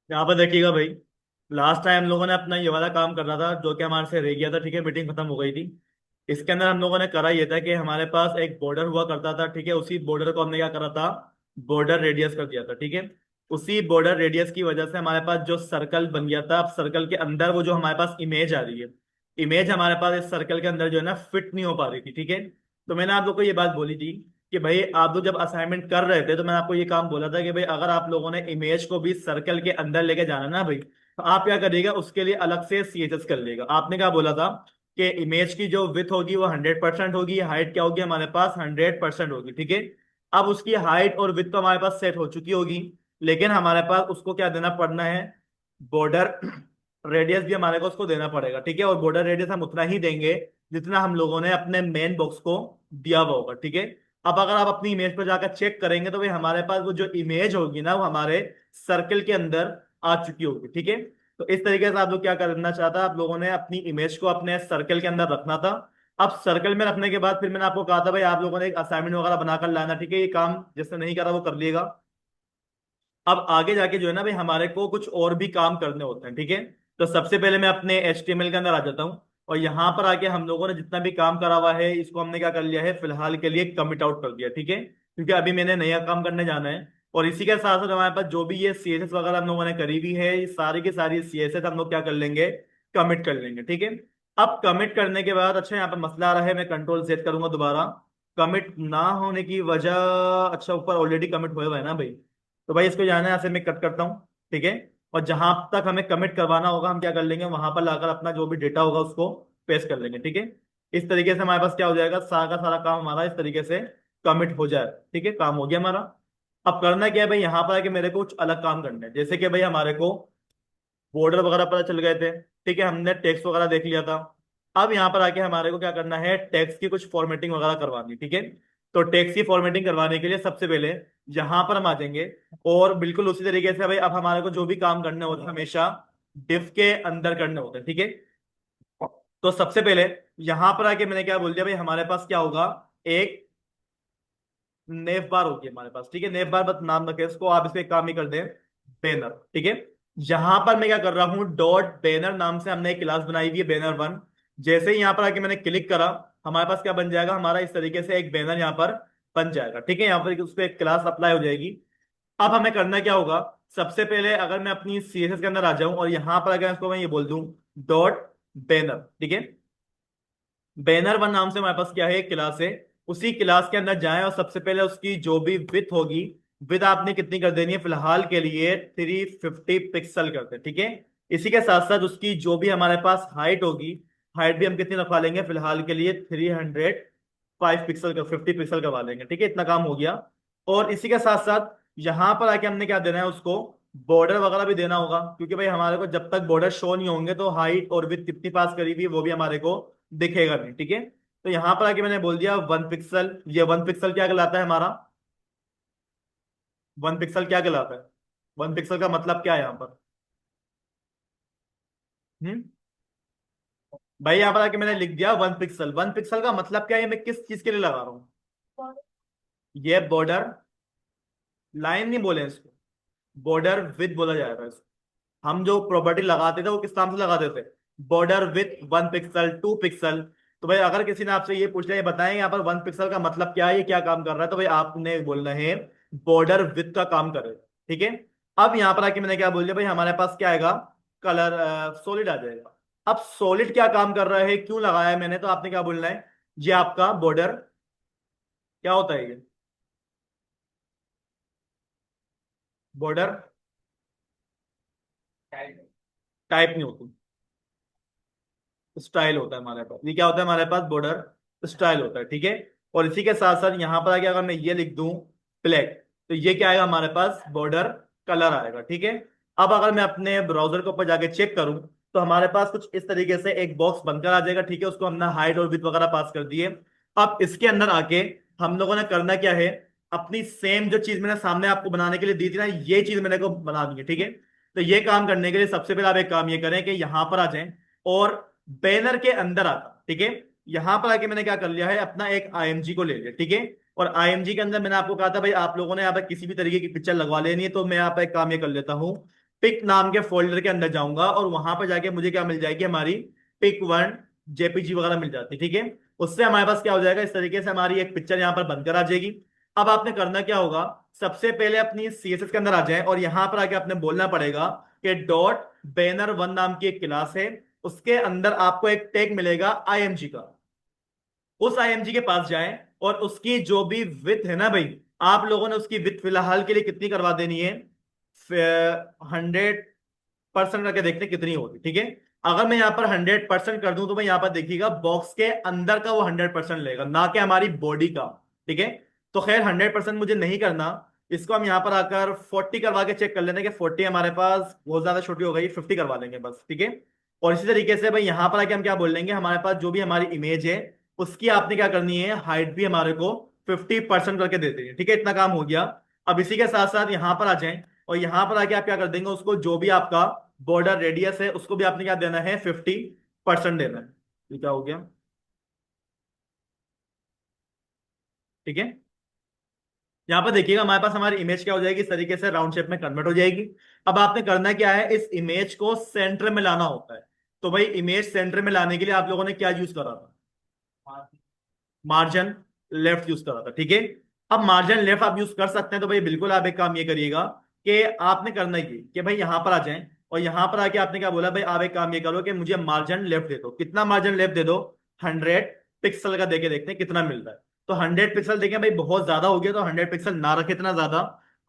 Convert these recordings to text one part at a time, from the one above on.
यहाँ पर देखिएगा भाई। लास्ट टाइम हम लोगों ने अपना ये वाला काम कर रहा था जो कि हमारे से रह गया था, ठीक है, मीटिंग खत्म हो गई थी। इसके अंदर हम लोगों ने करा ये था कि हमारे पास एक बॉर्डर हुआ करता था, ठीक है, उसी बॉर्डर को हमने क्या करा था, बॉर्डर रेडियस कर दिया था, ठीक है। उसी बॉर्डर रेडियस की वजह से हमारे पास जो सर्कल बन गया था, अब सर्कल के अंदर वो जो हमारे पास इमेज आ रही है, इमेज हमारे पास इस सर्कल के अंदर जो है ना फिट नहीं हो पा रही थी, ठीक है। तो मैंने आप लोग को ये बात बोली थी कि भाई आप लोग जब असाइनमेंट कर रहे थे तो मैंने आपको ये काम बोला था कि भाई अगर आप लोगों ने इमेज को भी सर्कल के अंदर लेके जाना ना भाई, तो आप क्या करिएगा, उसके लिए अलग से सीएचएस कर लेगा। आपने क्या बोला था कि इमेज की जो विथ होगी वो 100% होगी, हाइट क्या होगी हमारे पास 100% होगी, ठीक है। अब उसकी हाइट और विथ तो हमारे पास सेट हो चुकी होगी, लेकिन हमारे पास उसको क्या देना पड़ना है, बॉर्डर रेडियस भी हमारे को उसको देना पड़ेगा, ठीक है। और बॉर्डर रेडियस हम उतना ही देंगे जितना हम लोगों ने अपने मेन बॉक्स को दिया हुआ होगा, ठीक है। अब अगर आप अपनी इमेज पर जाकर चेक करेंगे तो भाई हमारे पास वो जो इमेज होगी ना वो हमारे सर्कल के अंदर आ चुकी होगी, ठीक है। तो इस तरीके से आप लोग क्या करना चाहता, आप लोगों ने अपनी इमेज को अपने सर्कल के अंदर रखना था। अब सर्कल में रखने के बाद फिर मैंने आपको कहा था भाई आप लोगों ने एक असाइनमेंट वगैरह बनाकर लाना, ठीक है। ये काम जिसने नहीं करा वो कर लिएगा। अब आगे जाके जो है ना भाई हमारे को कुछ और भी काम करने होते हैं, ठीक है। तो सबसे पहले मैं अपने HTML के अंदर आ जाता हूँ, और यहाँ पर आके हम लोगों ने जितना भी काम करा हुआ है इसको हमने क्या कर लिया है, फिलहाल के लिए कमिट आउट कर दिया, ठीक है, क्योंकि अभी मैंने नया काम करने जाना है। और इसी के साथ साथ हमारे पास जो भी ये CSS वगैरह हम लोगों ने करी हुई है, ये सारी की सारी CSS हम लोग क्या कर लेंगे, कमिट कर लेंगे, ठीक है। अब कमिट करने के बाद अच्छा यहाँ पर मसला आ रहा है, मैं कंट्रोल Z करूंगा दोबारा। कमिट ना होने की वजह, अच्छा ऊपर ऑलरेडी कमिट हुआ है ना भाई, तो भाई इसको जाना है, यहाँ से मैं कट करता हूँ, ठीक है। और जहां तक हमें कमिट करवाना होगा हम क्या कर लेंगे, वहां पर लाकर अपना जो भी डेटा होगा उसको पेस्ट कर लेंगे, ठीक है। इस तरीके से हमारे पास क्या हो जाएगा, सारा का सारा काम हमारा इस तरीके से कमिट हो जाए, ठीक है, काम हो गया हमारा। अब करना क्या है भाई, यहाँ पर आके मेरे को कुछ अलग काम करना है, जैसे कि भाई हमारे को बॉर्डर वगैरह पता चल गए थे, ठीक है, हमने टेक्स्ट वगैरह देख लिया था। अब यहाँ पर आके हमारे को क्या करना है, टेक्स्ट की कुछ फॉर्मेटिंग वगैरह करवानी, ठीक है। तो टेक्स्ट की फॉर्मेटिंग करवाने के लिए सबसे पहले यहाँ पर हम आ जाएंगे, और बिल्कुल उसी तरीके से भाई अब हमारे को जो भी काम करने होते हैं हमेशा डिफ के अंदर करने होते हैं, ठीक है। तो सबसे पहले यहाँ पर आके मैंने क्या बोल दिया भाई, हमारे पास क्या होगा, एक नेव बार होगी हमारे पास, ठीक है। नेव बार बस नाम रखे इसको, आप इसको एक काम ही कर दें, बैनर, ठीक है। यहां पर मैं क्या कर रहा हूं, डॉट बैनर नाम से हमने एक क्लास बनाई हुई है, बैनर 1। जैसे ही यहां पर आके मैंने क्लिक करा, हमारे पास क्या बन जाएगा, हमारा इस तरीके से एक बैनर यहाँ पर बन जाएगा, ठीक है। यहाँ पर उस पर एक क्लास अप्लाई हो जाएगी। अब हमें करना क्या होगा, सबसे पहले अगर मैं अपनी CSS के अंदर आ जाऊं और यहां पर अगर इसको मैं ये बोल दूं डॉट बैनर, ठीक है। बैनर 1 नाम से हमारे पास क्या है, एक क्लास है। उसी क्लास के अंदर जाएं और सबसे पहले उसकी जो भी विथ होगी, विथ आपने कितनी कर देनी है, फिलहाल के लिए 350 पिक्सल करते हैं, ठीक है। इसी के साथ साथ उसकी जो भी हमारे पास हाइट होगी, हाइट भी हम कितनी रखवा लेंगे, फिलहाल के लिए 305 पिक्सल का 50 पिक्सल करवा लेंगे, ठीक है। इतना काम हो गया। और इसी के साथ साथ यहां पर आके हमने क्या देना है, उसको बॉर्डर वगैरह भी देना होगा, क्योंकि भाई हमारे को जब तक बॉर्डर शो नहीं होंगे तो हाइट और विथ कितनी पास करी हुई है वो भी हमारे को दिखेगा नहीं, ठीक है। तो यहां पर आके मैंने बोल दिया 1 पिक्सल, ये 1 पिक्सल क्या कहलाता है हमारा, 1 पिक्सल क्या कहलाता है, 1 पिक्सल का मतलब क्या है यहाँ पर। हम्म भाई यहाँ पर आके मैंने लिख दिया 1 पिक्सल, 1 पिक्सल का मतलब क्या है, मैं किस चीज के लिए लगा रहा हूँ, ये बॉर्डर लाइन नहीं बोले इसको, बॉर्डर विथ बोला जाएगा इसको। हम जो प्रॉपर्टी लगाते थे वो किस नाम से लगाते थे, बॉर्डर विथ 1 पिक्सल 2 पिक्सल। तो भाई अगर किसी ने आपसे ये पूछ लिया, ये बताएं यहाँ पर 1 पिक्सल का मतलब क्या है, ये क्या काम कर रहा है, तो भाई आपने बोलना है बॉर्डर विथ का काम करे, ठीक है। अब यहाँ पर आके मैंने क्या बोल दिया भाई, हमारे पास क्या आएगा, कलर सॉलिड आ जाएगा। अब सॉलिड क्या काम कर रहा है, क्यों लगाया है मैंने, तो आपने क्या बोलना है, ये आपका बॉर्डर क्या होता है, ये बॉर्डर टाइप नहीं होती, स्टाइल होता है हमारे पास। ये क्या होता है हमारे पास, बॉर्डर स्टाइल होता है, ठीक है। और इसी के साथ साथ यहां पर आके अगर मैं ये लिख दूं ब्लैक, तो ये क्या आएगा हमारे पास, बॉर्डर कलर आएगा, ठीक है। अब अगर मैं अपने ब्राउजर के ऊपर जाके चेक करूं तो हमारे पास कुछ इस तरीके से एक बॉक्स बनकर आ जाएगा, ठीक है। उसको हमने हाइट और विड्थ वगैरह पास कर दिए। अब इसके अंदर आके हम लोगों ने करना क्या है, अपनी सेम जो चीज मैंने सामने आपको बनाने के लिए दी थी ना, ये चीज मैंने को बनानी है, ठीक है। तो ये काम करने के लिए सबसे पहले आप एक काम ये करें कि यहां पर आ जाएं और बैनर के अंदर आता, ठीक है। यहां पर आके मैंने क्या कर लिया है, अपना एक IMG को ले लिया, ठीक है। और आईएमजी के अंदर मैंने आपको कहा था भाई आप लोगों ने यहाँ पे किसी भी तरीके की पिक्चर लगवा लेनी है, तो मैं यहाँ पे एक काम ये कर लेता हूँ, पिक नाम के फोल्डर के अंदर जाऊंगा और वहां पर जाके मुझे क्या मिल जाएगी, हमारी पिक 1 जेपीजी वगैरह मिल जाती है। ठीक है, उससे हमारे पास क्या हो जाएगा, इस तरीके से हमारी एक पिक्चर यहाँ पर बनकर आ जाएगी। अब आपने करना क्या होगा, सबसे पहले अपनी सीएसएस के अंदर आ जाए और यहां पर आके आपने बोलना पड़ेगा कि डॉट बैनर 1 नाम की एक क्लास है, उसके अंदर आपको एक टैग मिलेगा आईएमजी का। उस आईएमजी के पास जाएं और उसकी जो भी विथ है ना भाई, आप लोगों ने उसकी विथ फिलहाल के लिए कितनी करवा देनी है, 100% करके देखते हैं कितनी होगी। ठीक है, अगर मैं यहाँ पर 100% कर दूं तो मैं यहाँ पर देखिएगा बॉक्स के अंदर का वो 100% लेगा, ना कि हमारी बॉडी का। ठीक है, तो खैर 100% मुझे नहीं करना, इसको हम यहाँ पर आकर 40 करवा के चेक कर लेते हैं कि 40 हमारे पास बहुत ज्यादा छोटी हो गई, 50 करवा लेंगे बस। ठीक है, और इसी तरीके से भाई यहाँ पर आके हम क्या बोल लेंगे, हमारे पास जो भी हमारी इमेज है उसकी आपने क्या करनी है, हाइट भी हमारे को 50% करके दे देनी है। ठीक है, इतना काम हो गया। अब इसी के साथ साथ यहाँ पर आ जाएं और यहाँ पर आके आप क्या कर देंगे, उसको जो भी आपका बॉर्डर रेडियस है उसको भी आपने क्या देना है, 50% देना है। ये क्या हो गया, ठीक है। यहाँ पर देखिएगा हमारे पास हमारी इमेज क्या हो जाएगी, इस तरीके से राउंड शेप में कन्वर्ट हो जाएगी। अब आपने करना क्या है, इस इमेज को सेंटर में लाना होता है। तो भाई इमेज सेंटर में लाने के लिए आप लोगों ने क्या यूज करा था, मार्जिन लेफ्ट यूज करा था। ठीक है, अब मार्जिन लेफ्ट आप यूज कर सकते हैं, तो भाई बिल्कुल आप एक काम ये करिएगा कि आपने करना ये कि भाई यहां पर आ जाएं और यहां पर आके आपने क्या बोला, भाई आप एक काम ये करो कि मुझे मार्जिन लेफ्ट दे दो। कितना मार्जिन लेफ्ट दे दो, 100 पिक्सल का देके देखते हैं कितना मिल रहा है। तो 100 पिक्सल देखें भाई बहुत ज्यादा हो गया, तो 100 पिक्सल ना रखे इतना ज्यादा,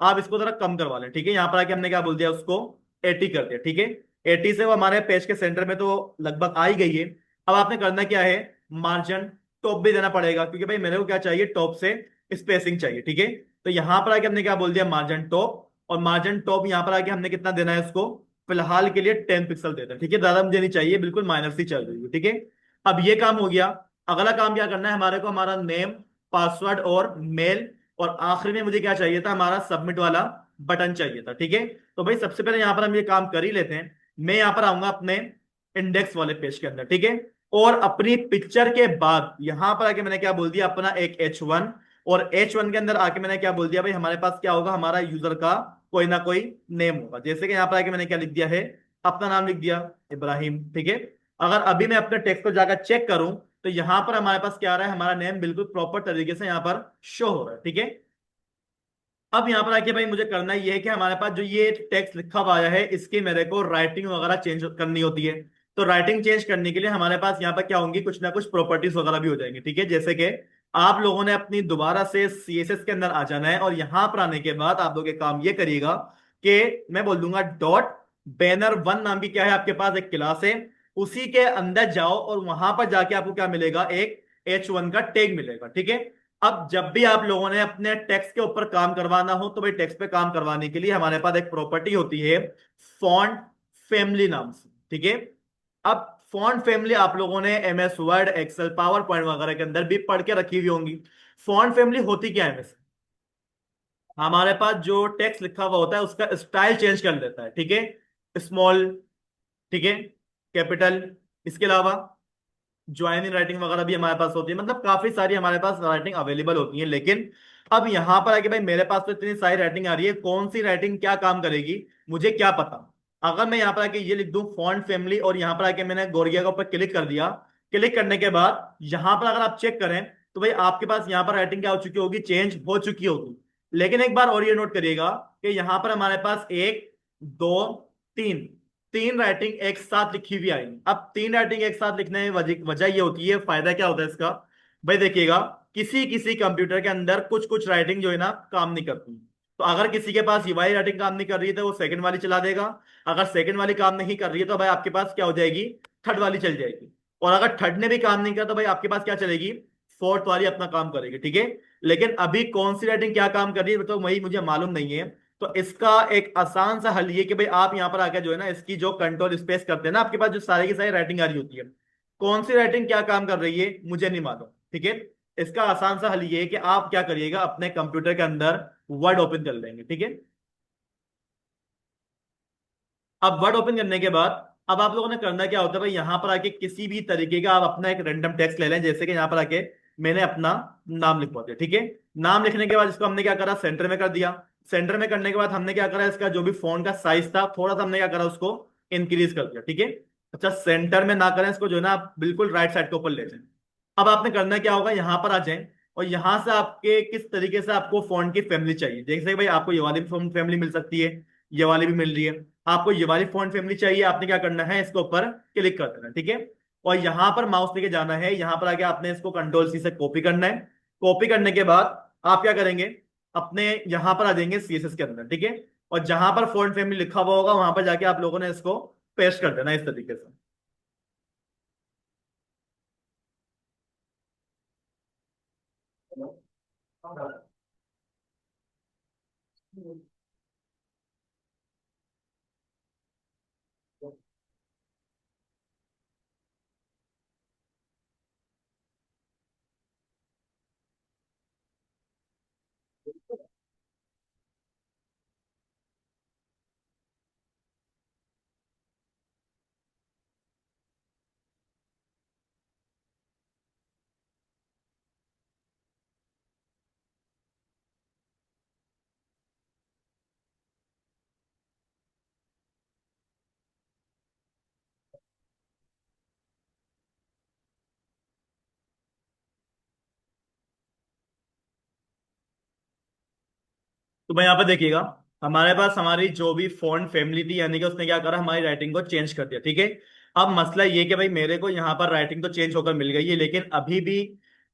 आप इसको जरा कम करवा लें। ठीक है, यहाँ पर आके हमने क्या बोल दिया, उसको 80 कर दिया। ठीक है, 80 से वो हमारे पेज के सेंटर में तो लगभग आ ही गई है। अब आपने करना क्या है, मार्जिन टॉप भी देना पड़ेगा, क्योंकि भाई मेरे को क्या चाहिए, टॉप से स्पेसिंग चाहिए। ठीक है, तो यहां पर आके हमने क्या बोल दिया, मार्जिन टॉप। और मार्जिन टॉप यहां पर आके हमने कितना देना है उसको, फिलहाल के लिए 10 पिक्सल देते हैं। ठीक है, ज्यादा मुझे नहीं चाहिए, बिल्कुल माइनस ही चल रही है। ठीक है, अब ये काम हो गया। अगला काम क्या करना है हमारे को, हमारा नेम, पासवर्ड और मेल, और आखिरी में मुझे क्या चाहिए था, हमारा सबमिट वाला बटन चाहिए था। ठीक है, तो भाई सबसे पहले यहां पर हम ये काम कर ही लेते हैं। मैं यहां पर आऊंगा अपने इंडेक्स वाले पेज के अंदर। ठीक है, और अपनी पिक्चर के बाद यहां पर आके मैंने क्या बोल दिया, अपना एक H1, और H1 के अंदर आके मैंने क्या बोल दिया, भाई हमारे पास क्या होगा, हमारा यूजर का कोई ना कोई नेम होगा। जैसे कि यहां पर आके मैंने क्या लिख दिया है, अपना नाम लिख दिया, इब्राहिम। ठीक है, अगर अभी मैं अपने टेक्स्ट को जाकर चेक करूं तो यहां पर हमारे पास क्या आ रहा है, हमारा नेम बिल्कुल प्रॉपर तरीके से यहां पर शो हो रहा है। ठीक है, अब यहाँ पर आके भाई मुझे करना ये है कि हमारे पास जो ये टेक्स्ट लिखा हुआ आया है इसकी मेरे को राइटिंग वगैरह चेंज करनी होती है। तो राइटिंग चेंज करने के लिए हमारे पास यहाँ पर क्या होंगी, कुछ ना कुछ प्रॉपर्टीज वगैरह भी हो जाएंगी। ठीक है, जैसे कि आप लोगों ने अपनी दोबारा से सीएसएस के अंदर आ जाना है और यहाँ पर आने के बाद आप लोग एक काम ये करिएगा कि मैं बोल दूंगा डॉट बैनर 1 नाम की क्या है आपके पास एक क्लास है, उसी के अंदर जाओ और वहां पर जाके आपको क्या मिलेगा, एक H1 का टैग मिलेगा। ठीक है, अब जब भी आप लोगों ने अपने टेक्स्ट के ऊपर काम करवाना हो तो भाई टेक्स्ट पे काम करवाने के लिए हमारे पास एक प्रॉपर्टी होती है फॉन्ट फैमिली नाम से। ठीक है, अब फॉन्ट फैमिली आप लोगों ने MS Word, Excel, PowerPoint वगैरह के अंदर भी पढ़ के रखी हुई होंगी। फॉन्ट फैमिली होती क्या है, वैसे हमारे पास जो टेक्स्ट लिखा हुआ होता है उसका स्टाइल चेंज कर देता है। ठीक है, स्मॉल, ठीक है, कैपिटल, इसके अलावा ज्वाइनिंग राइटिंग वगैरह भी हमारे पास होती है, मतलब काफी सारी हमारे पास राइटिंग अवेलेबल होती है। लेकिन अब यहां पर आके भाई मेरे पास तो इतनी सारी राइटिंग आ रही है, कौन सी राइटिंग क्या काम करेगी मुझे क्या पता। अगर मैं यहाँ पर आके ये लिख दूं फॉन्ट फैमिली और यहाँ पर आके मैंने गोरिया के ऊपर क्लिक कर दिया, क्लिक करने के बाद यहाँ पर अगर आप चेक करें तो भाई आपके पास यहाँ पर राइटिंग क्या हो चुकी होगी, चेंज हो चुकी होगी। लेकिन एक बार और ये नोट करिएगा कि यहाँ पर हमारे पास एक, दो, तीन, तीन राइटिंग एक साथ लिखी हुई आई। अब तीन राइटिंग एक साथ लिखने में वजह वजह ये होती है, फायदा क्या होता है इसका, भाई देखिएगा किसी किसी कंप्यूटर के अंदर कुछ कुछ राइटिंग जो है ना काम नहीं करती। तो अगर किसी के पास ये वाली राइटिंग काम नहीं कर रही है तो वो सेकंड वाली चला देगा, अगर सेकंड वाली काम नहीं कर रही है तो भाई आपके पास क्या हो जाएगी, थर्ड वाली चल जाएगी, और अगर थर्ड ने भी काम नहीं किया तो भाई आपके पास क्या चलेगी, फोर्थ वाली अपना काम करेगी। ठीक है, लेकिन अभी कौन सी राइटिंग क्या काम कर रही है तो वही मुझे मालूम नहीं है। तो इसका एक आसान सा हल ये कि भाई आप यहां पर आके जो है ना इसकी जो कंट्रोल स्पेस करते हैं ना, आपके पास जो सारी की सारी राइटिंग आ रही होती है, कौन सी राइटिंग क्या काम कर रही है मुझे नहीं मालूम। ठीक है, इसका आसान सा हल ये है कि आप क्या करिएगा, अपने कंप्यूटर के अंदर वर्ड ओपन कर लेंगे। ठीक है, अब वर्ड ओपन करने के बाद अब आप लोगों ने करना क्या होता है, भाई यहां पर आके किसी भी तरीके का आप अपना एक रैंडम टेक्स्ट ले लें। जैसे कि यहां पर आके मैंने अपना नाम लिखवा दिया, ठीक है। नाम लिखने के बाद इसको हमने क्या करा, सेंटर में कर दिया। सेंटर में करने के बाद हमने क्या करा, इसका जो भी फॉन्ट का साइज था थोड़ा सा हमने क्या करा, उसको इंक्रीज कर दिया, ठीक है। अच्छा, सेंटर में ना करें इसको, जो है ना आप बिल्कुल राइट साइड के ऊपर ले जाएं। अब आपने करना क्या होगा, यहां पर आ जाएं और यहां से आपके किस तरीके से आपको फॉन्ट की फैमिली चाहिए, जैसे भाई आपको ये वाली फॉन्ट फैमिली मिल सकती है, ये वाली भी मिल रही है। आपको ये वाली फॉन्ट फैमिली चाहिए, आपने क्या करना है, इसके ऊपर क्लिक कर देना, ठीक है। और यहां पर माउस लेके जाना है, यहां पर आके आपने इसको कंट्रोल सी से कॉपी करना है। कॉपी करने के बाद आप क्या करेंगे, अपने यहां पर आ जाएंगे सीएसएस के अंदर, ठीक है। और जहां पर फॉन्ट फैमिली लिखा हुआ होगा वहां पर जाके आप लोगों ने इसको पेस्ट कर देना इस तरीके से। तो मैं यहाँ पे देखिएगा, हमारे पास हमारी जो भी फॉन्ट फैमिली थी, यानी कि उसने क्या करा, हमारी राइटिंग को चेंज कर दिया, ठीक है। अब मसला ये कि भाई मेरे को यहाँ पर राइटिंग तो चेंज होकर मिल गई है, लेकिन अभी भी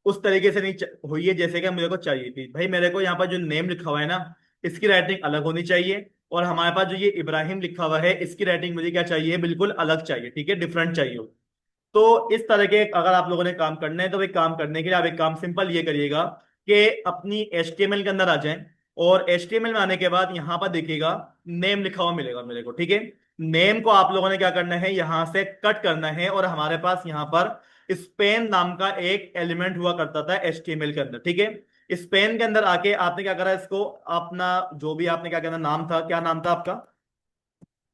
उस तरीके से नहीं हुई है जैसे कि मेरे को चाहिए थी। भाई मेरे को यहाँ पर जो नेम लिखा हुआ है ना, इसकी राइटिंग अलग होनी चाहिए। और हमारे पास जो ये इब्राहिम लिखा हुआ है, इसकी राइटिंग मुझे क्या चाहिए, बिल्कुल अलग चाहिए, ठीक है, डिफरेंट चाहिए। तो इस तरह के अगर आप लोगों ने काम करने हैं, तो भाई काम करने के लिए आप एक काम सिंपल ये करिएगा कि अपनी HTML के अंदर आ जाएं। और HTML में आने के बाद यहां पर देखिएगा, नेम लिखा हुआ मिलेगा मेरे को, ठीक है। नेम को आप लोगों ने क्या करना है, यहां से कट करना है। और हमारे पास यहां पर स्पेन नाम का एक एलिमेंट हुआ करता था HTML के अंदर, ठीक है। स्पेन के अंदर आके आपने क्या करा, इसको अपना जो भी आपने क्या कहना नाम था, क्या नाम था आपका,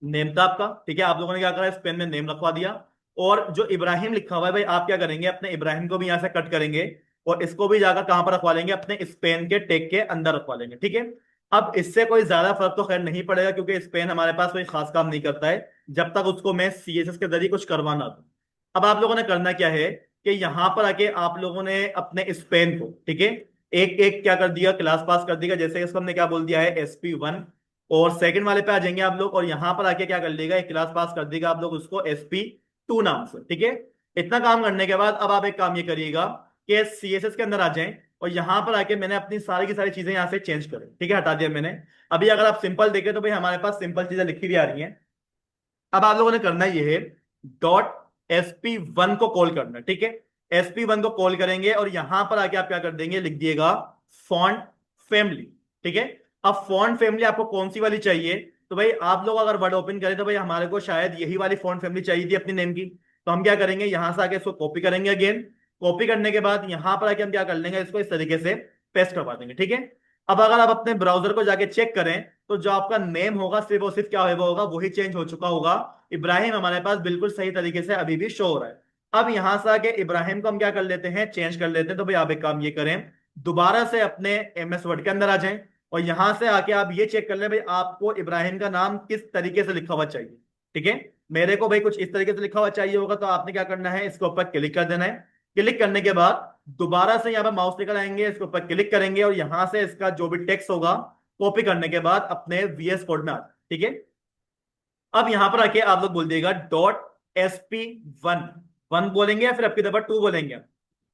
नेम था आपका, ठीक है। आप लोगों ने क्या करा, इस पेन में नेम रखवा दिया। और जो इब्राहिम लिखा हुआ है, भाई आप क्या करेंगे, अपने इब्राहिम को भी यहां से कट करेंगे और इसको भी जाकर कहां पर रखवा लेंगे, अपने इस पेन के टेक के अंदर रखवा लेंगे, ठीक है। अब इससे कोई ज्यादा फर्क तो खैर नहीं पड़ेगा, क्योंकि इस पेन हमारे पास कोई खास काम नहीं करता है जब तक उसको मैं CSS के जरिए कुछ करवाना दूं। अब आप लोगों ने करना क्या है कि यहां पर आके आप लोगों ने अपने इस पेन को, ठीक है, एक एक क्या कर दिया, क्लास पास कर दिया। जैसे इसको हमने क्या बोल दिया है, SP1। और सेकंड वाले पे आ जाएंगे आप लोग, और यहां पर आके क्या कर लेगा, एक क्लास पास कर देगा आप लोग उसको SP2 नाम से, ठीक है। इतना काम करने के बाद अब आप एक काम ये करिएगा कि CSS के अंदर आ जाएं। और यहां पर आके मैंने अपनी सारी की सारी चीजें यहां से चेंज करें, ठीक है, हटा दिया मैंने। अभी अगर आप सिंपल देखें तो भाई हमारे पास सिंपल चीजें लिखी हुई आ रही हैं। अब आप लोगों ने करना ये है, .SP1 को कॉल करना है, ठीक है। SP1 को कॉल करेंगे और यहां पर आके आप क्या कर देंगे, लिख दिएगा फॉन्ट फैमिली, ठीक है। अब फॉन्ट फैमिली आपको कौन सी वाली चाहिए, तो भाई आप लोग अगर वर्ड ओपन करें तो भाई हमारे को शायद यही वाली फॉन्ट फैमिली चाहिए थी अपनी नेम की। तो हम क्या करेंगे, यहां से आके इसको कॉपी करेंगे अगेन। कॉपी करने के बाद यहां पर आके हम क्या कर लेंगे, इसको इस तरीके से पेस्ट करवा देंगे, ठीक है। अब अगर आप अपने ब्राउजर को जाके चेक करें, तो जो आपका नेम होगा सिर्फ और सिर्फ क्या होगा, वही चेंज हो चुका होगा। इब्राहिम हमारे पास बिल्कुल सही तरीके से अभी भी शो हो रहा है। अब यहां से आके इब्राहिम को हम क्या कर लेते हैं, चेंज कर लेते हैं। तो भाई आप एक काम ये करें, दोबारा से अपने MS वर्ड के अंदर आ जाएं। और यहां से आके आप ये चेक कर लें भाई आपको इब्राहिम का नाम किस तरीके से लिखा हुआ चाहिए, ठीक है। मेरे को भाई कुछ इस तरीके से लिखा हुआ चाहिए होगा, तो आपने क्या करना है, इसके ऊपर क्लिक कर देना है। क्लिक करने के बाद दोबारा से यहाँ पर माउस लेकर आएंगे, इसके ऊपर क्लिक करेंगे और यहां से इसका जो भी टेक्स्ट होगा कॉपी करने के बाद अपने VS कोड में आ जाए, ठीक है। अब यहां पर आके आप लोग बोल दिएगा .SP1। वन बोलेंगे या फिर आपकी दफा टू बोलेंगे,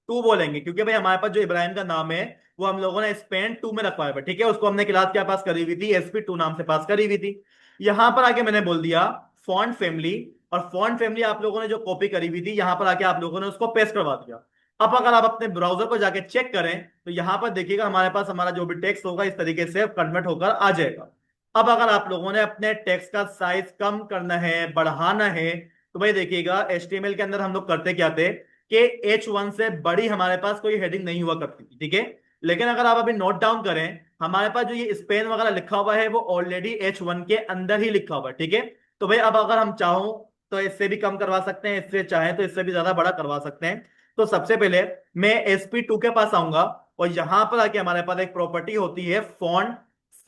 टू बोलेंगे, क्योंकि भाई हमारे पास जो इब्राहिम का नाम है वो हम लोगों ने SPAN2 में रखवाया है, ठीक है। उसको हमने क्लास क्या पास करी हुई थी, SP2 नाम से पास करी हुई थी। यहां पर आके मैंने बोल दिया फॉन्ट फैमिली। और फॉन्ट फैमिली आप लोगों ने जो कॉपी करी हुई थी, यहां पर आके आप लोगों ने उसको पेस्ट करवा दिया। अब अगर आप अपने ब्राउजर को जाके चेक करें, तो यहां पर देखिएगा हमारे पास हमारा जो भी टेक्स्ट होगा इस तरीके से कन्वर्ट होकर आ जाएगा। अब अगर आप लोगों ने अपने टेक्स्ट का साइज कम करना है, बढ़ाना है, तो भाई देखिएगा HTML के अंदर हम लोग करते क्या थे कि H1 से बड़ी हमारे पास कोई हेडिंग नहीं हुआ करती थी, ठीक है। लेकिन अगर आप अभी नोट डाउन करें, हमारे पास जो ये स्पेन वगैरह लिखा हुआ है वो ऑलरेडी H1 के अंदर ही लिखा हुआ है, ठीक है। तो भाई अब अगर हम चाहो तो इससे भी कम करवा सकते हैं, इससे चाहें तो इससे भी ज्यादा बड़ा करवा सकते हैं। तो सबसे पहले मैं SP2 के पास आऊंगा और यहां पर आके हमारे पास एक प्रॉपर्टी होती है फॉन्ट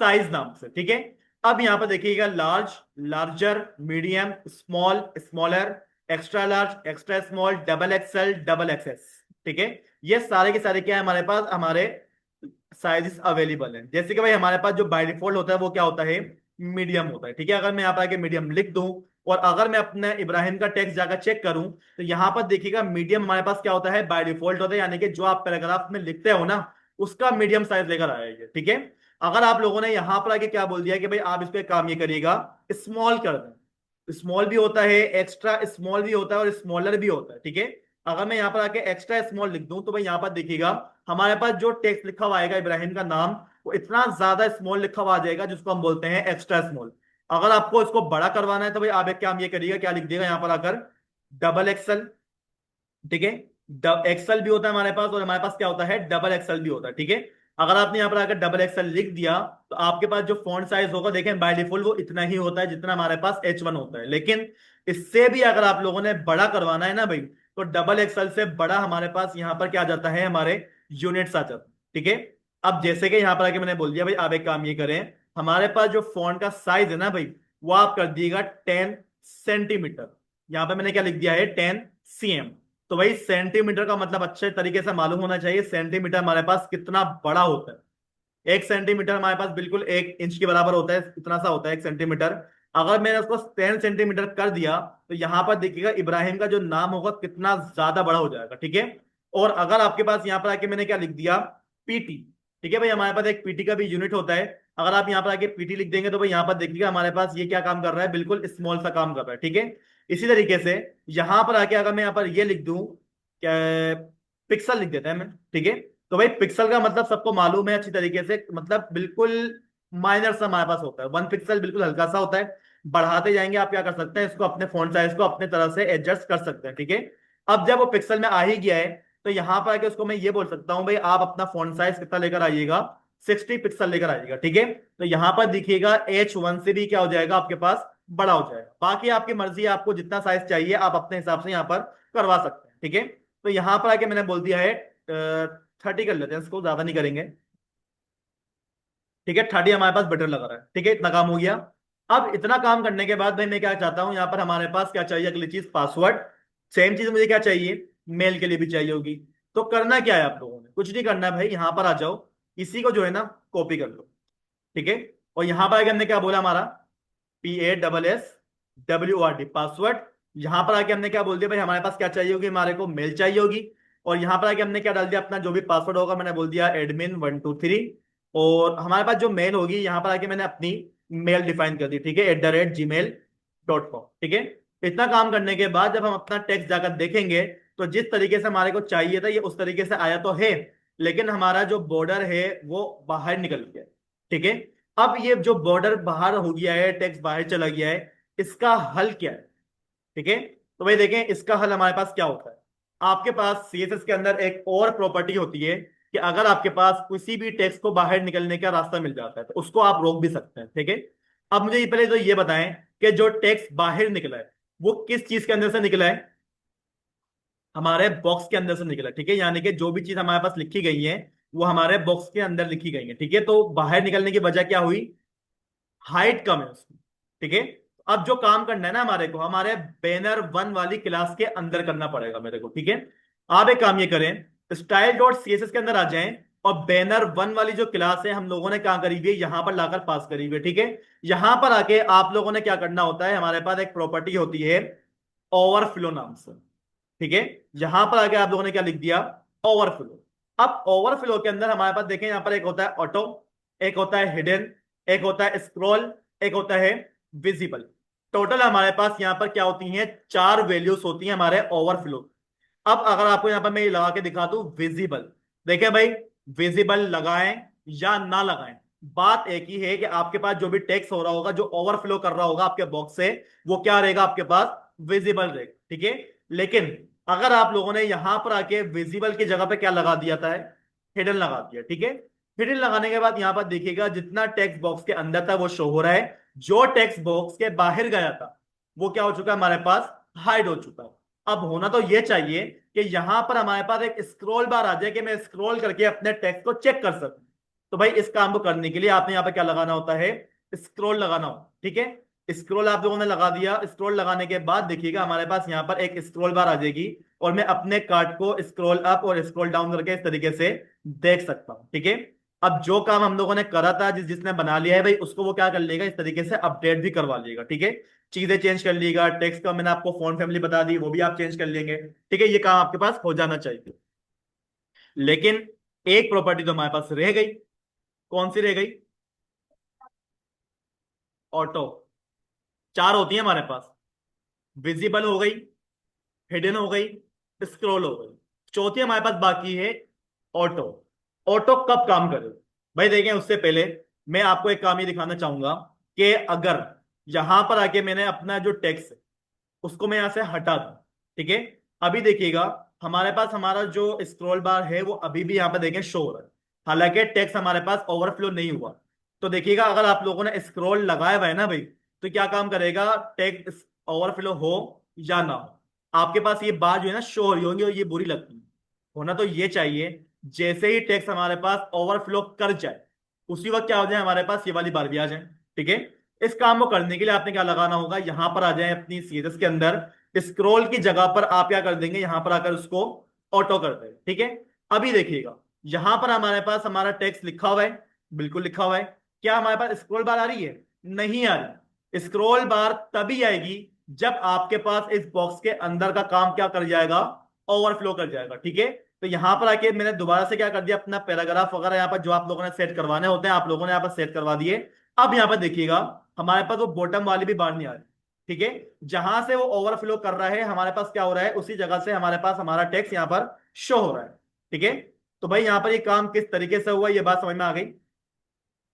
साइज नाम से, ठीक है। अब यहां पर देखिएगा large, larger, medium, small, smaller, extra large, extra small, XXL, XXS, ठीक है। ये सारे के सारे क्या है हमारे पास, हमारे साइजेस अवेलेबल हैं। जैसे कि भाई हमारे पास जो बाय डिफॉल्ट होता है वो क्या होता है, मीडियम होता है, ठीक है। अगर मैं यहाँ पर आके मीडियम लिख दूं और अगर मैं अपने इब्राहिम का टेक्स्ट जाकर चेक करूं तो यहाँ पर देखिएगा मीडियम हमारे पास क्या होता है, बाय डिफॉल्ट होता है, यानी कि जो आप पैराग्राफ में लिखते हो ना उसका मीडियम साइज लेकर आएगा, ठीक है। अगर आप लोगों ने यहाँ पर आके क्या बोल दिया कि भाई आप इसको एक काम ये करिएगा, स्मॉल कर दें, स्मॉल भी होता है, एक्स्ट्रा स्मॉल भी होता है और स्मॉलर भी होता है, ठीक है। अगर मैं यहाँ पर आके एक्स्ट्रा स्मॉल लिख दूं तो भाई यहाँ पर देखिएगा हमारे पास जो टेक्स्ट लिखा हुआ आएगा इब्राहिम का नाम वो इतना ज्यादा स्मॉल लिखा हुआ आ जाएगा जिसको हम बोलते हैं एक्स्ट्रा स्मॉल। अगर आपको इसको बड़ा करवाना है तो भाई आप एक काम ये करिएगा, क्या लिख देगा यहाँ पर आकर, XXL, ठीक है। एक्सेल भी होता है हमारे पास और हमारे पास क्या होता है, XXL भी होता है, ठीक है। अगर आपने यहाँ पर आकर XXL लिख दिया तो आपके पास जो फॉन्ट साइज होगा देखें बाय डिफॉल्ट वो इतना ही होता है जितना हमारे पास H1 होता है, लेकिन इससे भी अगर आप लोगों ने बड़ा करवाना है ना भाई तो XXL से बड़ा हमारे पास यहाँ पर क्या आ जाता है, हमारे यूनिट्स आ जाते हैं, ठीक है। अब जैसे कि यहाँ पर आके मैंने बोल दिया भाई आप एक काम ये करें, हमारे पास जो फॉन्ट का साइज है ना भाई वो आप कर दिएगा 10 सेंटीमीटर। यहाँ पे मैंने क्या लिख दिया है, 10 cm। तो भाई सेंटीमीटर का मतलब अच्छे तरीके से मालूम होना चाहिए, सेंटीमीटर हमारे पास कितना बड़ा होता है। 1 सेंटीमीटर हमारे पास बिल्कुल 1 इंच के बराबर होता है, इतना सा होता है 1 सेंटीमीटर। अगर मैंने उसको 10 सेंटीमीटर कर दिया तो यहां पर देखिएगा इब्राहिम का जो नाम होगा कितना ज्यादा बड़ा हो जाएगा, ठीक है। और अगर आपके पास यहाँ पर आके मैंने क्या लिख दिया, PT, ठीक है भाई, हमारे पास एक PT का भी यूनिट होता है। अगर आप यहाँ पर आके PT लिख देंगे तो भाई यहाँ पर देखिएगा हमारे पास ये क्या काम कर रहा है, बिल्कुल स्मॉल सा काम कर रहा है, ठीक है। इसी तरीके से यहां पर आके अगर मैं यहाँ पर ये लिख दूं, क्या, पिक्सल लिख देता है मैं, ठीक है। तो भाई पिक्सल का मतलब सबको मालूम है अच्छी तरीके से, मतलब बिल्कुल माइनर सा हमारे पास होता है, 1 पिक्सल बिल्कुल हल्का सा होता है। बढ़ाते जाएंगे आप क्या कर सकते हैं, इसको अपने फोन साइज को अपने तरह से एडजस्ट कर सकते हैं, ठीक है। अब जब वो पिक्सल में आ ही गया है तो यहां पर आके उसको मैं ये बोल सकता हूं भाई आप अपना फोन साइज कितना लेकर आइएगा, 60 पिक्सल लेकर आइएगा, ठीक है। तो यहां पर देखिएगा H1 से भी क्या हो जाएगा आपके पास, बड़ा हो जाएगा। बाकी आपकी मर्जी है, आपको जितना साइज चाहिए आप अपने हिसाब से यहाँ पर करवा सकते हैं, ठीक है। तो यहां पर आके मैंने बोल दिया है 30 कर लेते हैं, इसको ज्यादा नहीं करेंगे, ठीक है। 30 हमारे पास बेटर लग रहा है, ठीक है, इतना काम हो गया। अब इतना काम करने के बाद भाई मैं क्या चाहता हूं, यहाँ पर हमारे पास क्या चाहिए, अगली चीज पासवर्ड। सेम चीज मुझे क्या चाहिए, मेल के लिए भी चाहिए होगी। तो करना क्या है आप लोगों ने, कुछ नहीं करना है भाई, यहाँ पर आ जाओ, इसी को जो है ना कॉपी कर लो, ठीक है। और यहां पर आके हमने क्या बोला, हमारा PASSWORD पासवर्ड। यहां पर आके हमने क्या बोल दिया भाई हमारे पास क्या चाहिए होगी, हमारे को मेल चाहिए होगी। और यहां पर आके हमने क्या डाल दिया, अपना जो भी पासवर्ड होगा मैंने बोल दिया admin123। और हमारे पास जो मेल होगी यहां पर आके मैंने अपनी मेल डिफाइन कर दी, ठीक है, @gmail.com, ठीक है। इतना काम करने के बाद जब हम अपना टेक्स्ट जाकर देखेंगे तो जिस तरीके से हमारे को चाहिए था ये उस तरीके से आया तो है, लेकिन हमारा जो बॉर्डर है वो बाहर निकल गया, ठीक है। अब ये जो बॉर्डर बाहर हो गया है, टेक्स्ट बाहर चला गया है, इसका हल क्या है, ठीक है। तो भाई देखें इसका हल हमारे पास क्या होता है। आपके पास CSS के अंदर एक और प्रॉपर्टी होती है कि अगर आपके पास किसी भी टेक्स्ट को बाहर निकलने का रास्ता मिल जाता है तो उसको आप रोक भी सकते हैं, ठीक है। अब मुझे पहले तो ये बताएं कि जो टेक्स्ट बाहर निकला है वो किस चीज के अंदर से निकला है, हमारे बॉक्स के अंदर से निकला, ठीक है। यानी कि जो भी चीज हमारे पास लिखी गई है वो हमारे बॉक्स के अंदर लिखी गई है, ठीक है। तो बाहर निकलने की वजह क्या हुई, हाइट कम है उसकी, ठीक है। अब जो काम करना है ना हमारे को, हमारे बैनर 1 वाली क्लास के अंदर करना पड़ेगा मेरे को, ठीक है। आप एक काम ये करें, style.css के अंदर आ जाएं और बैनर 1 वाली जो क्लास है हम लोगों ने क्या करी हुई है, यहां पर लाकर पास करी हुई है, ठीक है। यहां पर आके आप लोगों ने क्या करना होता है, हमारे पास एक प्रॉपर्टी होती है ओवरफ्लो नाम से, ठीक है। यहां पर आके आप लोगों ने क्या लिख दिया, ओवरफ्लो। अब ओवरफ्लो के अंदर हमारे पास देखें, यहां पर एक होता है ऑटो, एक होता है हिडन, एक होता है स्क्रॉल, एक होता है विजिबल। टोटल हमारे पास यहां पर क्या होती हैं, 4 वैल्यूज होती हैं हमारे ओवरफ्लो। अब अगर आपको यहां पर मैं ये लगा के दिखा दूं विजिबल, देखिए भाई विजिबल लगाएं या ना लगाएं, बात एक ही है कि आपके पास जो भी टेक्स्ट हो रहा होगा, जो ओवरफ्लो कर रहा होगा आपके बॉक्स से, वो क्या रहेगा आपके पास, विजिबल रहेगा, ठीक है। लेकिन अगर आप लोगों ने यहां पर आके विजिबल की जगह पे क्या लगा दिया था, हिडन लगा दिया, ठीक है। हिडन लगाने के बाद यहां पर देखिएगा जितना टेक्स्ट बॉक्स के अंदर था वो शो हो रहा है, जो टेक्स्ट बॉक्स के बाहर गया था वो क्या हो चुका है हमारे पास, हाइड हो चुका है। अब होना तो ये चाहिए कि यहां पर हमारे पास एक स्क्रॉल बार आ जाए कि मैं स्क्रॉल करके अपने टेक्स्ट को चेक कर सकूं। तो भाई इस काम को करने के लिए आपने यहाँ पे क्या लगाना होता है, स्क्रॉल लगाना हो, ठीक है। स्क्रॉल आप लोगों ने लगा दिया, स्क्रॉल लगाने के बाद देखिएगा हमारे पास यहाँ पर एक स्क्रॉल बार आ जाएगी, और मैं अपने कार्ड को स्क्रॉल अप और स्क्रॉल डाउन करके इस तरीके से देख सकता हूँ, ठीक है। अब जो काम हम लोगों ने करा था, जिसने बना लिया है भाई, उसको वो क्या कर लेगा, इस तरीके से अपडेट भी करवा लेगा, ठीक है। चीजें चेंज कर लीजिएगा, टेक्स्ट का मैंने आपको फॉन्ट फैमिली बता दी, वो भी आप चेंज कर लेंगे, ठीक है। ये काम आपके पास हो जाना चाहिए। लेकिन एक प्रॉपर्टी तो हमारे पास रह गई। कौन सी रह गई? ऑटो। चार होती है हमारे पास। विजिबल हो गई, हिडन हो गई, स्क्रॉल हो गई। चौथी हमारे पास बाकी है, ऑटो। ऑटो कब काम करे भाई? देखें उससे पहले मैं आपको एक काम ये दिखाना चाहूंगा कि अगर यहां पर आके मैंने अपना जो टेक्स्ट है उसको मैं यहां से हटा दूं, ठीक है। अभी देखिएगा हमारे पास हमारा जो स्क्रॉल बार है वो अभी भी यहाँ पे देखें शो हो रहा है, हालांकि टेक्स्ट हमारे पास ओवरफ्लो नहीं हुआ। तो देखिएगा अगर आप लोगों ने स्क्रॉल लगाया हुआ है ना भाई, तो क्या काम करेगा, टेक्स्ट ओवरफ्लो हो या ना हो, आपके पास ये बार जो है ना शो हो रही होंगी, और ये बुरी लगती है। होना तो ये चाहिए जैसे ही टेक्स्ट हमारे पास ओवरफ्लो कर जाए उसी वक्त क्या हो जाए, हमारे पास ये वाली बार भी आ जाए, ठीक है। इस काम को करने के लिए आपने क्या लगाना होगा, यहां पर आ जाए अपनी सीरीज के अंदर, स्क्रॉल की जगह पर आप क्या कर देंगे, यहां पर आकर उसको ऑटो कर देंगे, ठीक है। अभी देखिएगा यहां पर हमारे पास हमारा टेक्स्ट लिखा हुआ है, बिल्कुल लिखा हुआ है। क्या हमारे पास स्क्रॉल बार आ रही है? नहीं आ रही। स्क्रॉल बार तभी आएगी जब आपके पास इस बॉक्स के अंदर का काम क्या कर जाएगा, ओवरफ्लो कर जाएगा, ठीक है। तो यहां पर आके मैंने दोबारा से क्या कर दिया, अपना पैराग्राफ वगैरह यहाँ पर जो आप लोगों ने सेट करवाने होते हैं आप लोगों ने यहाँ पर सेट करवा दिए। अब यहाँ पर देखिएगा हमारे पास वो बॉटम वाली भी बार नहीं आ रही, ठीक है। जहां से वो ओवरफ्लो कर रहा है हमारे पास क्या हो रहा है, उसी जगह से हमारे पास हमारा टेक्स्ट यहाँ पर शो हो रहा है, ठीक है। तो भाई यहाँ पर ये काम किस तरीके से हुआ, ये बात समझ में आ गई,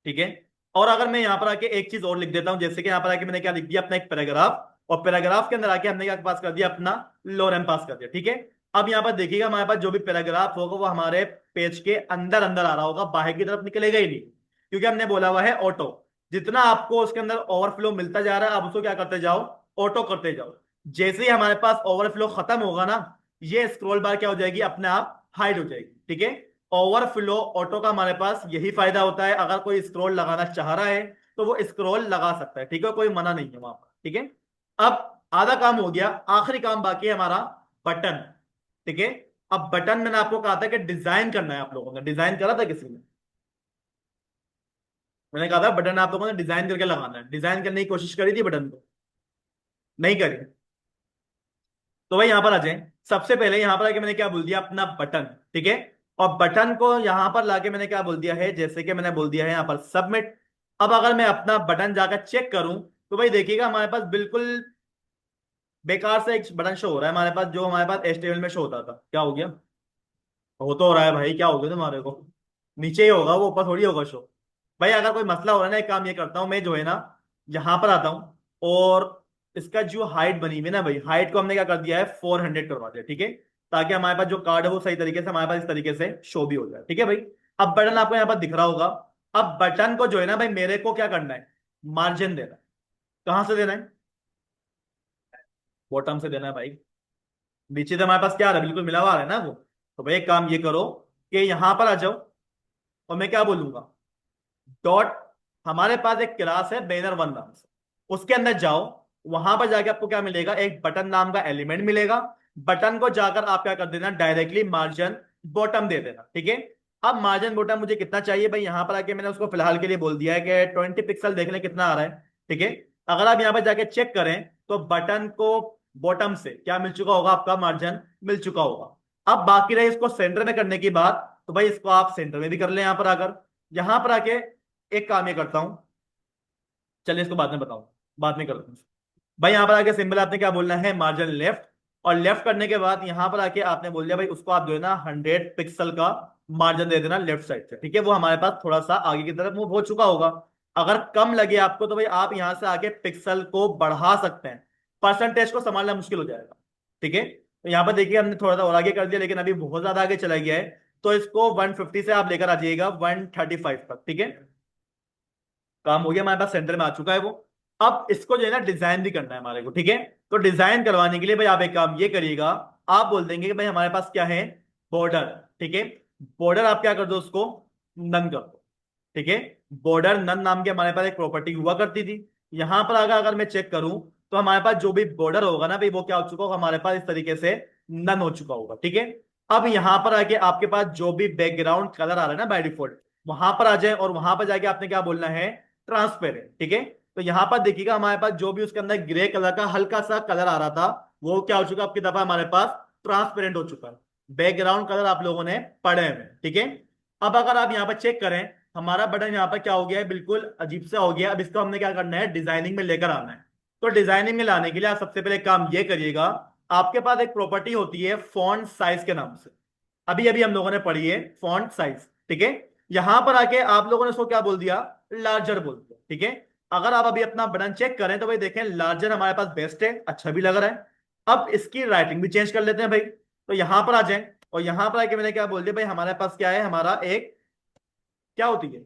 ठीक है। और अगर मैं यहाँ पर आके एक चीज और लिख देता हूं, जैसे कि यहाँ पर आके मैंने क्या लिख दिया, अपना एक पैराग्राफ, और पैराग्राफ के अंदर आके हमने क्या पास कर दिया, अपना लोरेम पास कर दिया, ठीक है। अब यहाँ पर देखिएगा हमारे पास जो भी पैराग्राफ होगा वो हमारे पेज के अंदर अंदर आ रहा होगा, बाहर की तरफ निकलेगा ही नहीं, क्योंकि हमने बोला हुआ है ऑटो। जितना आपको उसके अंदर ओवरफ्लो मिलता जा रहा है, आप उसको क्या करते जाओ, ऑटो करते जाओ। जैसे ही हमारे पास ओवरफ्लो खत्म होगा ना, ये स्क्रॉल बार क्या हो जाएगी, अपने आप हाइड हो जाएगी, ठीक है। ओवरफ्लो ऑटो का हमारे पास यही फायदा होता है, अगर कोई स्क्रॉल लगाना चाह रहा है तो वो स्क्रॉल लगा सकता है, ठीक है, कोई मना नहीं है वहां पर, ठीक है। अब आधा काम हो गया, आखिरी काम बाकी है हमारा, बटन, ठीक है। अब बटन मैंने आपको कहा था कि डिजाइन करना है, आप लोगों ने डिजाइन करा था किसी ने? मैंने कहा था बटन आप लोगों ने डिजाइन करके लगाना है, डिजाइन करने की कोशिश करी थी बटन को? नहीं करी? तो भाई यहां पर आ जाए। सबसे पहले यहां पर आके मैंने क्या बोल दिया, अपना बटन, ठीक है। और बटन को यहां पर लाके मैंने क्या बोल दिया है, जैसे कि मैंने बोल दिया है यहां पर सबमिट। अब अगर मैं अपना बटन जाकर चेक करूं तो भाई देखिएगा हमारे पास बिल्कुल बेकार से एक बटन शो हो रहा है हमारे पास, जो हमारे पास HTML में शो होता था। क्या हो गया? हो तो रहा है भाई, क्या हो गया तुम्हारे को? नीचे ही होगा वो, ऊपर थोड़ी होगा शो। भाई अगर कोई मसला हो रहा है ना, एक काम ये करता हूँ मैं, जो है ना, यहाँ पर आता हूँ, और इसका जो हाइट बनी हुई है ना भाई, हाइट को हमने क्या कर दिया है, 400 करवा दिया, ठीक है। ताकि हमारे पास जो कार्ड है वो सही तरीके से हमारे पास इस तरीके से शो भी हो जाए, ठीक है भाई। अब बटन आपको यहाँ पर दिख रहा होगा। अब बटन को जो है ना भाई, मेरे को क्या करना है, मार्जिन देना है। कहाँ से देना है? बॉटम से देना है भाई। नीचे तो हमारे पास क्या आ रहा है, बिल्कुल मिला हुआ आ रहा है ना वो। तो भाई एक काम ये करो कि यहां पर आ जाओ, और मैं क्या बोलूंगा, डॉट, हमारे पास एक क्लास है बैनर वन नाम से, उसके अंदर जाओ। वहां पर जाके आपको क्या मिलेगा, एक बटन नाम का एलिमेंट मिलेगा। बटन को जाकर आप क्या कर देना, डायरेक्टली मार्जिन बॉटम दे देना, ठीक है। अब मार्जिन बॉटम मुझे कितना चाहिए भाई, यहां पर आके मैंने उसको फिलहाल के लिए बोल दिया है कि 20 पिक्सल, देख लें कितना आ रहा है, ठीक है। अगर आप यहां पर जाके चेक करें तो बटन को बॉटम से क्या मिल चुका होगा, आपका मार्जिन मिल चुका होगा। अब बाकी रहे इसको सेंटर में करने की बात, तो भाई इसको आप सेंटर में भी कर लें, यहां पर आकर, यहां पर आके एक काम ये करता हूं, चलिए इसको बाद में बताऊं, बाद में करता हूं। भाई यहां पर आके सिंबल आपने क्या बोलना है, मार्जिन लेफ्ट। और लेफ्ट करने के बाद यहां पर आके आपने बोल दिया भाई, उसको आप जो है ना 100 पिक्सल का मार्जिन दे देना लेफ्ट साइड से, ठीक है। वो हमारे पास थोड़ा सा आगे की तरफ मूव हो चुका होगा। अगर कम लगे आपको तो भाई आप यहां से आके पिक्सल को बढ़ा सकते हैं, परसेंटेज को संभालना मुश्किल हो जाएगा, ठीक है। तो यहाँ पर देखिए हमने थोड़ा सा और आगे कर दिया, लेकिन अभी बहुत ज्यादा आगे चला गया है। तो इसको 150 से आप लेकर आ जाइएगा 135 तक, ठीक है। काम हो गया, हमारे पास सेंटर में आ चुका है वो। अब इसको जो है ना डिजाइन भी करना है हमारे को, ठीक है। तो डिजाइन करवाने के लिए भाई आप एक काम ये करिएगा, आप बोल देंगे कि भाई हमारे पास क्या है, बॉर्डर, ठीक है। बॉर्डर आप क्या कर दो, उसको नन कर दो, ठीक है। बॉर्डर नन नाम की हमारे पास एक प्रॉपर्टी हुआ करती थी। यहां पर अगर अगर मैं चेक करूं तो हमारे पास जो भी बॉर्डर होगा ना भाई, वो क्या हो चुका होगा हमारे पास, इस तरीके से नन हो चुका होगा, ठीक है। अब यहां पर आके आपके पास जो भी बैकग्राउंड कलर आ रहा है ना बाय डिफॉल्ट, वहां पर आ जाए और वहां पर जाके आपने क्या बोलना है, ट्रांसपेरेंट, ठीक है। तो यहां पर देखिएगा हमारे पास जो भी उसके अंदर ग्रे कलर का हल्का सा कलर आ रहा था, वो क्या हो चुका आपकी दफा हमारे पास ट्रांसपेरेंट हो चुका है। बैकग्राउंड कलर आप लोगों ने पढ़े हैं, ठीक है। अब अगर आप यहाँ पर चेक करें, हमारा बटन यहाँ पर क्या हो गया है, बिल्कुल अजीब सा हो गया। अब इसको हमने क्या करना है, डिजाइनिंग में लेकर आना है। तो डिजाइनिंग में लाने के लिए आप सबसे पहले काम ये करिएगा, आपके पास एक प्रॉपर्टी होती है फॉन्ट साइज के नाम से, अभी अभी हम लोगों ने पढ़ी है फॉन्ट साइज, ठीक है। यहां पर आके आप लोगों ने उसको क्या बोल दिया, लार्जर बोल दिया, ठीक है। अगर आप अभी अपना बटन चेक करें तो भाई देखें लार्जर हमारे पास बेस्ट है, अच्छा भी लग रहा है। अब इसकी राइटिंग भी चेंज कर लेते हैं भाई। तो यहां पर आ जाएं और यहां पर आके मैंने क्या बोल दिया भाई, हमारे पास क्या है, हमारा एक क्या होती है,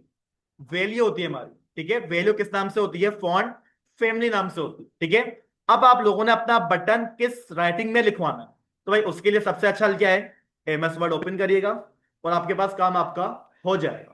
वैल्यू होती है हमारी, ठीक है। वैल्यू किस नाम से होती है, फॉन्ट फैमिली नाम से होती है, ठीक है। अब आप लोगों ने अपना बटन किस राइटिंग में लिखवाना है, तो भाई उसके लिए सबसे अच्छा हल क्या है, एमएस वर्ड ओपन करिएगा और आपके पास काम आपका हो जाएगा।